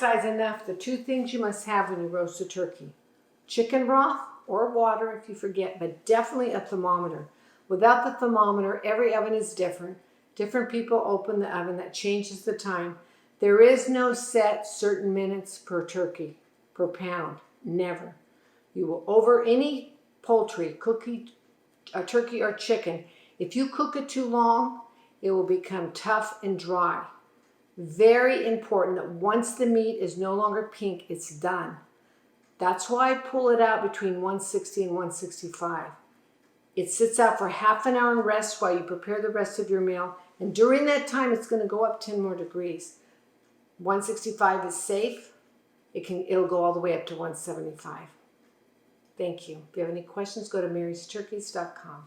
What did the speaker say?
emphasize enough the two things you must have when you roast a turkey. Chicken broth or water if you forget, but definitely a thermometer. Without the thermometer, every oven is different. Different people open the oven. That changes the time. There is no set certain minutes per turkey, per pound. Never. You will, over any poultry, a turkey or chicken, if you cook it too long, it will become tough and dry. Very important that once the meat is no longer pink, it's done. That's why I pull it out between 160 and 165. It sits out for half an hour and rests while you prepare the rest of your meal. And during that time, it's going to go up 10 more degrees. 165 is safe. It'll go all the way up to 175. Thank you. If you have any questions, go to marysturkeys.com.